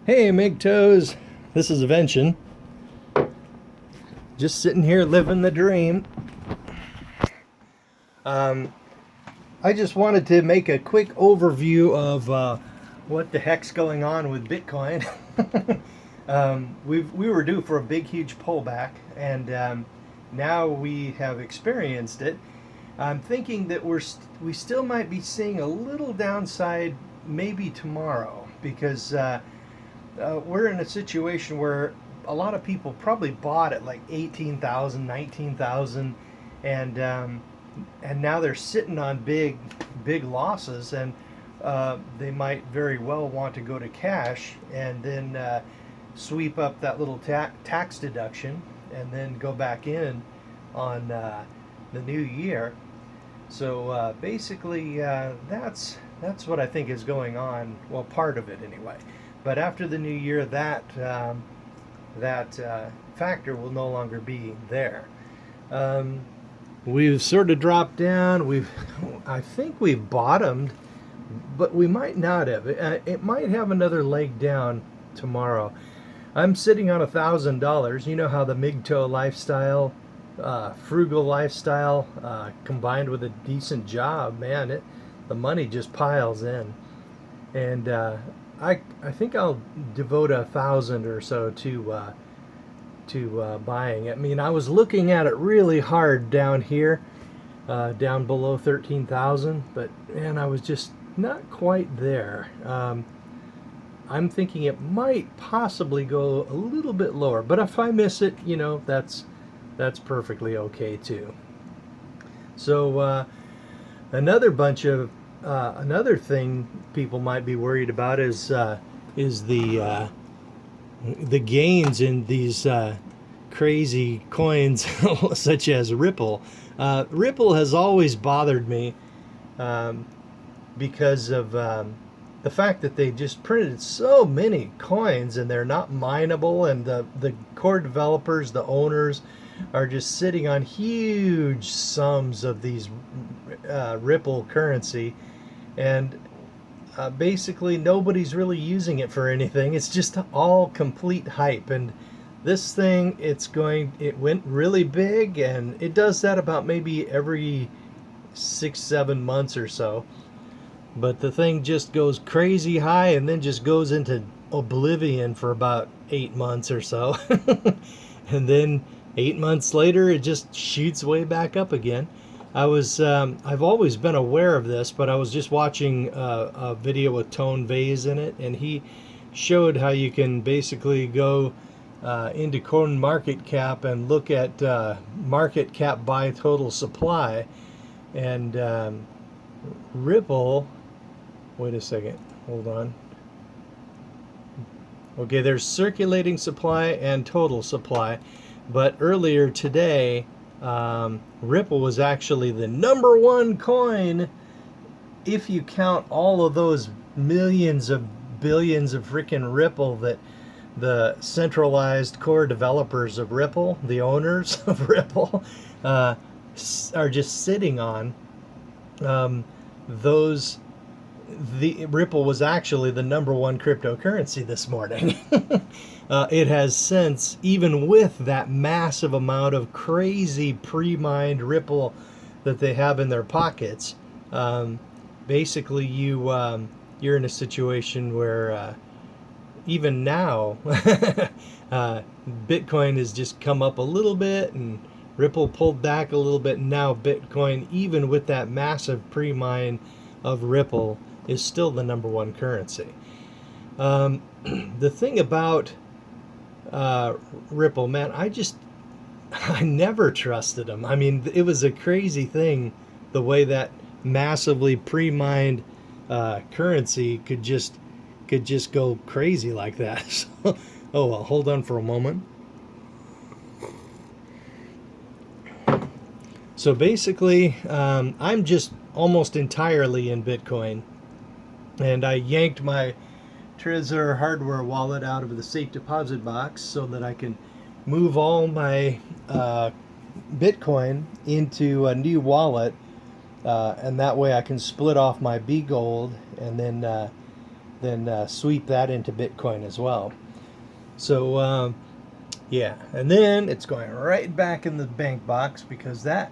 Hey MGTOWs, this is Invention. Just sitting here living the dream. I just wanted to make a quick overview of what the heck's going on with Bitcoin. We were due for a big, huge pullback, and now we have experienced it. I'm thinking that we still might be seeing a little downside maybe tomorrow, because we're in a situation where a lot of people probably bought at like 18,000, 19,000, and now they're sitting on big losses, and they might very well want to go to cash and then sweep up that little tax deduction and then go back in on the new year. So basically, that's what I think is going on. Well, part of it anyway. But after the new year, that factor will no longer be there. We've sort of dropped down. I think we've bottomed, but we might not have. It might have another leg down tomorrow. I'm sitting on $1,000. You know how the MGTOW lifestyle, frugal lifestyle, combined with a decent job, man, the money just piles in. And I think I'll devote 1,000 or so to buying. I mean, I was looking at it really hard down here, down below 13,000, but man, I was just not quite there. I'm thinking it might possibly go a little bit lower, but if I miss it, you know, that's perfectly okay too. So another thing people might be worried about is the gains in these crazy coins such as Ripple. Ripple has always bothered me because of the fact that they just printed so many coins and they're not mineable, and the core developers, the owners, are just sitting on huge sums of these Ripple currency, and basically nobody's really using it for anything. It's just all complete hype. And this thing, it went really big, and it does that about maybe every 6-7 months or so. But the thing just goes crazy high and then just goes into oblivion for about 8 months or so. And then 8 months later, it just shoots way back up again. I've always been aware of this, but I was just watching a video with Tone Vase in it, and he showed how you can basically go into CoinMarketCap and look at market cap by total supply. And Ripple, wait a second, hold on. Okay, there's circulating supply and total supply, but earlier today, Ripple was actually the #1 coin if you count all of those millions of billions of freaking Ripple that the centralized core developers of Ripple, the owners of Ripple, are just sitting on. The Ripple was actually the #1 cryptocurrency this morning. It has since, even with that massive amount of crazy pre-mined Ripple that they have in their pockets, basically you're in a situation where even now Bitcoin has just come up a little bit and Ripple pulled back a little bit. And now Bitcoin, even with that massive pre-mine of Ripple, is still the #1 currency. The thing about Ripple, man, I never trusted them. I mean, it was a crazy thing, the way that massively pre-mined currency could just go crazy like that. So, oh well, hold on for a moment. So basically, I'm just almost entirely in Bitcoin, and I yanked my Trezor hardware wallet out of the safe deposit box so that I can move all my Bitcoin into a new wallet, and that way I can split off my B Gold and then then sweep that into Bitcoin as well. So yeah, and then it's going right back in the bank box, because that,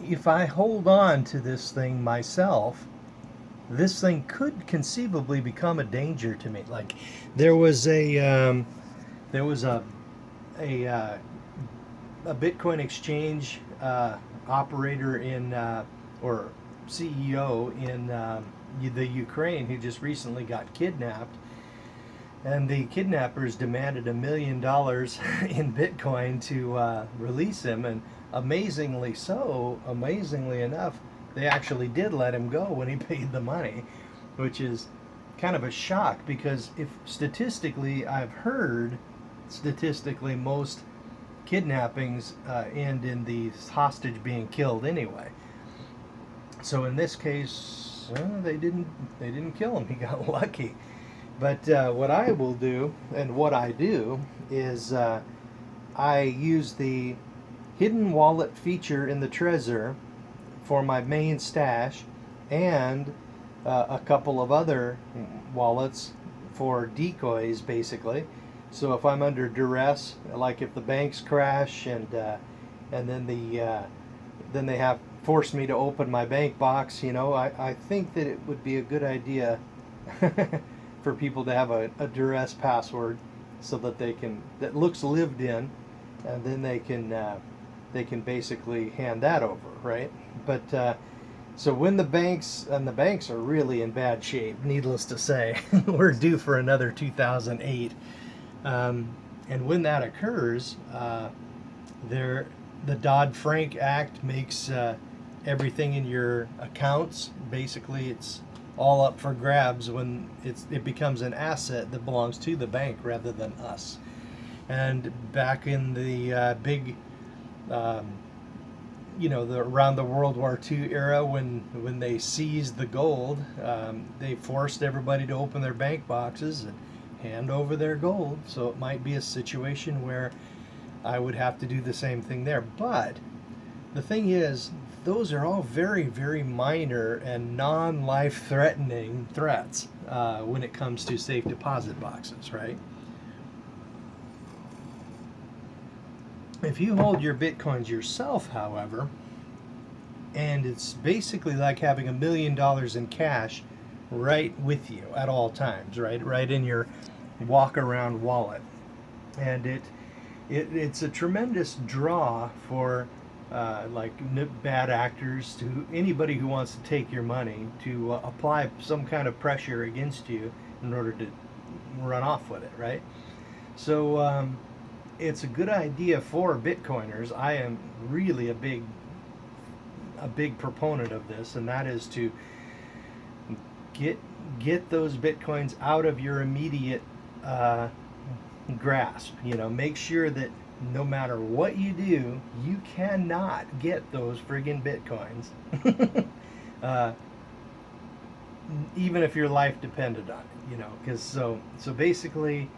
if I hold on to this thing myself, this thing could conceivably become a danger to me. Like there was there was a uh, a Bitcoin exchange operator in or CEO in the Ukraine who just recently got kidnapped, and the kidnappers demanded $1 million in Bitcoin to release him. And amazingly enough, they actually did let him go when he paid the money, which is kind of a shock, because if statistically, I've heard statistically most kidnappings end in the hostage being killed anyway. So in this case, they didn't kill him. He got lucky. But what I will do, and what I do, is I use the hidden wallet feature in the Trezor for my main stash, and a couple of other wallets for decoys, basically. So if I'm under duress, like if the banks crash and then they have forced me to open my bank box, I think that it would be a good idea for people to have a duress password, so that that looks lived in, and then they can basically hand that over, right? But so when the banks are really in bad shape, needless to say, we're due for another 2008. And when that occurs, the Dodd-Frank Act makes everything in your accounts, basically it's all up for grabs when it becomes an asset that belongs to the bank rather than us. And back in the big, around the World War II era, when they seized the gold, they forced everybody to open their bank boxes and hand over their gold. So it might be a situation where I would have to do the same thing there. But the thing is, those are all very, very minor and non-life threatening threats when it comes to safe deposit boxes, right? If you hold your Bitcoins yourself, however, and it's basically like having $1 million in cash right with you at all times, right in your walk around wallet, and it's a tremendous draw for bad actors, to anybody who wants to take your money, to apply some kind of pressure against you in order to run off with it, right? So it's a good idea for Bitcoiners. I am really a big proponent of this, and that is to get those Bitcoins out of your immediate grasp. Make sure that no matter what you do, you cannot get those friggin' Bitcoins, even if your life depended on it. Because so basically,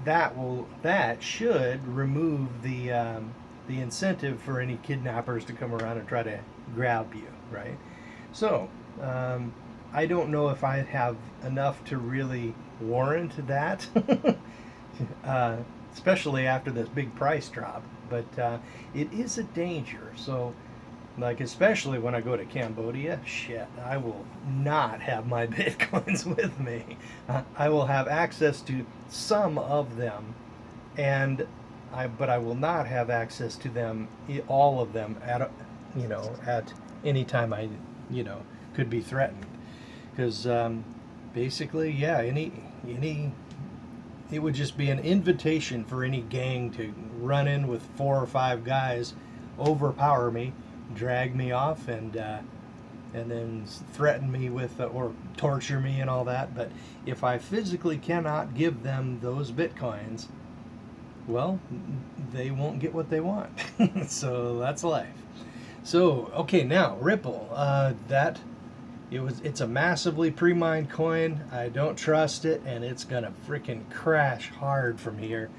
that should remove the incentive for any kidnappers to come around and try to grab you, right? So I don't know if I have enough to really warrant that. Especially after this big price drop, but it is a danger. So, like, especially when I go to Cambodia, shit, I will not have my Bitcoins with me. I will have access to some of them, but I will not have access to them, all of them, at any time I could be threatened, because basically, yeah, any it would just be an invitation for any gang to run in with 4 or 5 guys, overpower me, drag me off, and then threaten me with or torture me and all that. But if I physically cannot give them those Bitcoins, well, they won't get what they want. So that's life. So okay, now Ripple, it's a massively pre-mined coin. I don't trust it, and it's gonna freaking crash hard from here.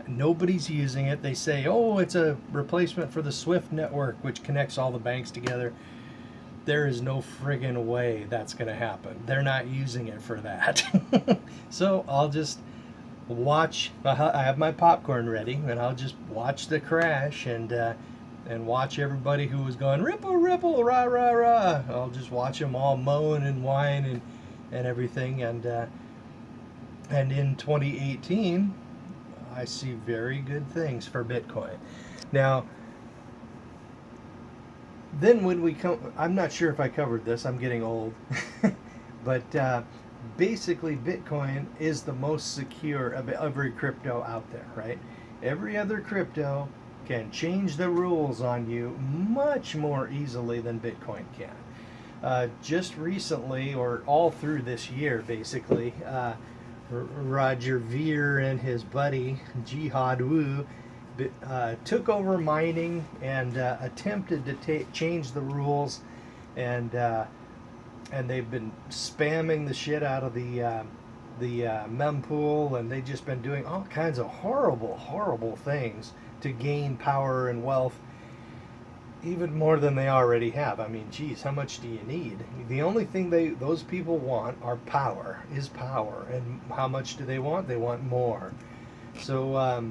Nobody's using it. They say, oh, it's a replacement for the Swift network, which connects all the banks together. there is no friggin' way that's going to happen. They're not using it for that. So I'll just watch. I have my popcorn ready, and I'll just watch the crash and watch everybody who was going ripple, ripple, rah, rah, rah. I'll just watch them all moan and whine and everything. And in 2018, I see very good things for Bitcoin. Now, then when we come, I'm not sure if I covered this. I'm getting old, but basically, Bitcoin is the most secure of every crypto out there, right? Every other crypto can change the rules on you much more easily than Bitcoin can. Just recently, or all through this year, basically, Roger Ver and his buddy Jihad Wu took over mining and attempted to change the rules, and they've been spamming the shit out of the mempool, and they've just been doing all kinds of horrible things to gain power and wealth, even more than they already have. I mean, geez, how much do you need? The only thing those people want are power, and how much do they want? They want more. So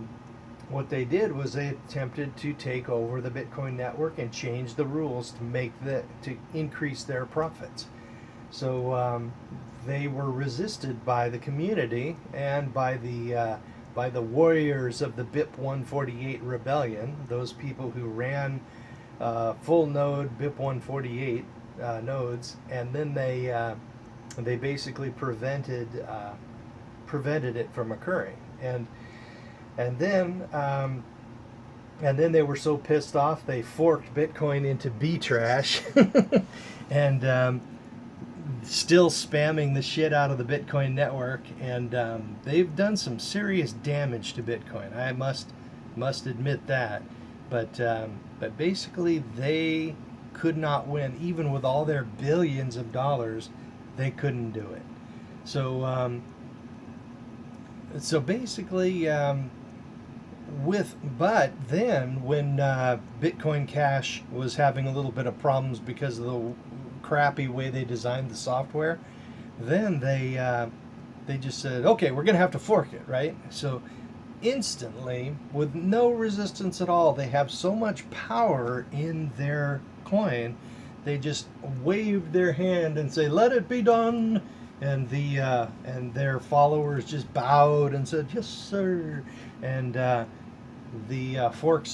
what they did was they attempted to take over the Bitcoin network and change the rules to increase their profits. So they were resisted by the community and by the warriors of the BIP 148 rebellion, those people who ran full node BIP 148 nodes, and then they basically prevented it from occurring. And then they were so pissed off they forked Bitcoin into B trash, and still spamming the shit out of the Bitcoin network, and they've done some serious damage to Bitcoin. I must admit that, but basically they could not win, even with all their billions of dollars. They couldn't do it. So basically. But then when Bitcoin Cash was having a little bit of problems because of the crappy way they designed the software, then they just said, okay, we're gonna have to fork it, right? So instantly, with no resistance at all, they have so much power in their coin, they just wave their hand and say, let it be done. And their followers just bowed and said, yes, sir. And the fork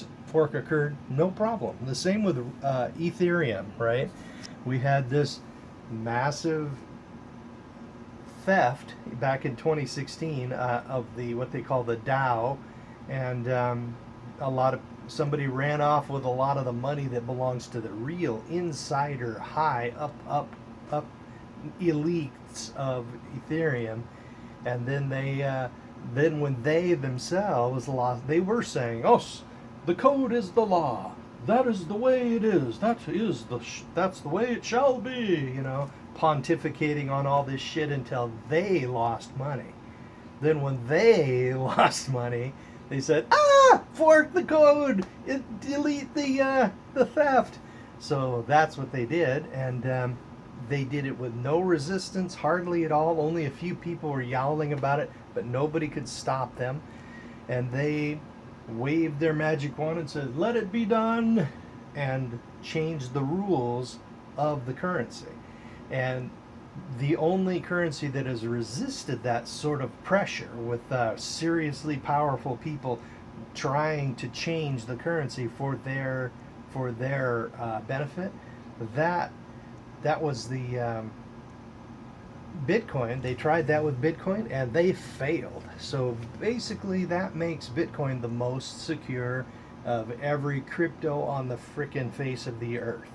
occurred, no problem. The same with Ethereum, right? We had this massive theft back in 2016 of what they call the DAO, and somebody ran off with a lot of the money that belongs to the real insider high up elites of Ethereum, and then then when they themselves lost, they were saying, "Oh, the code is the law. That is the way it is. That's the way it shall be." Pontificating on all this shit until they lost money. Then when they lost money, they said, fork the code, delete the theft. So that's what they did, and they did it with no resistance, hardly at all. Only a few people were yowling about it, but nobody could stop them. And they waved their magic wand and said, let it be done, and changed the rules of the currency. And the only currency that has resisted that sort of pressure, with seriously powerful people trying to change the currency for their benefit, that was the Bitcoin. They tried that with Bitcoin and they failed. So basically that makes Bitcoin the most secure of every crypto on the frickin' face of the earth.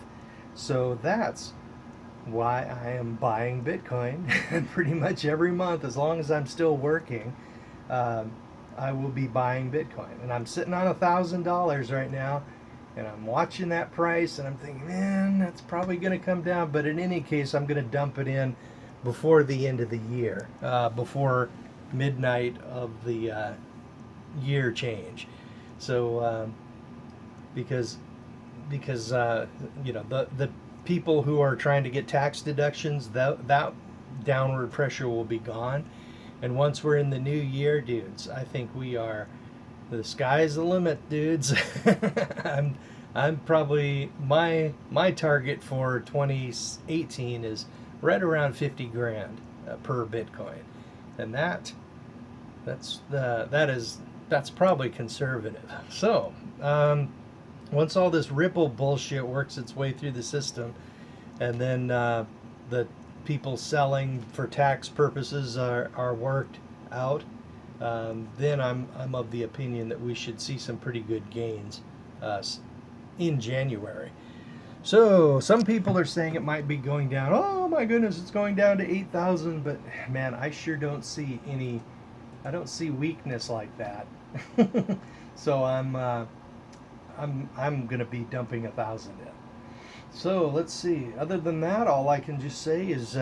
So that's why I am buying Bitcoin pretty much every month. As long as I'm still working, I will be buying Bitcoin. And I'm sitting on $1,000 right now, and I'm watching that price, and I'm thinking, man, that's probably going to come down. But in any case, I'm going to dump it in before the end of the year, before midnight of the year change. So because the people who are trying to get tax deductions, that downward pressure will be gone. And once we're in the new year, dudes, I think the sky's the limit, dudes. I'm probably my target for 2018 is right around 50 grand per Bitcoin, and that's probably conservative. So once all this Ripple bullshit works its way through the system, and then the people selling for tax purposes are worked out, then I'm of the opinion that we should see some pretty good gains in January. So some people are saying it might be going down. Oh my goodness, it's going down to 8,000. But man, I sure don't see any. I don't see weakness like that. So I'm gonna be dumping 1,000 in. So let's see. Other than that, all I can just say is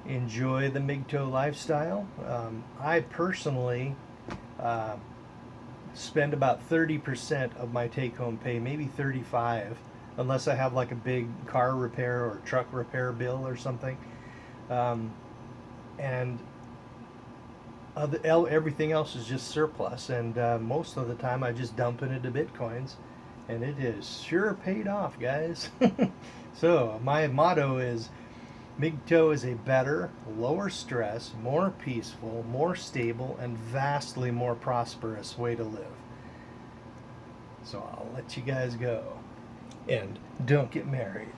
enjoy the MGTOW lifestyle. I personally spend about 30% of my take-home pay, maybe 35, unless I have like a big car repair or truck repair bill or something. And everything else is just surplus, and most of the time I just dump it into Bitcoins, and it is sure paid off, guys. So my motto is MGTOW is a better, lower stress, more peaceful, more stable, and vastly more prosperous way to live. So I'll let you guys go. And don't get married.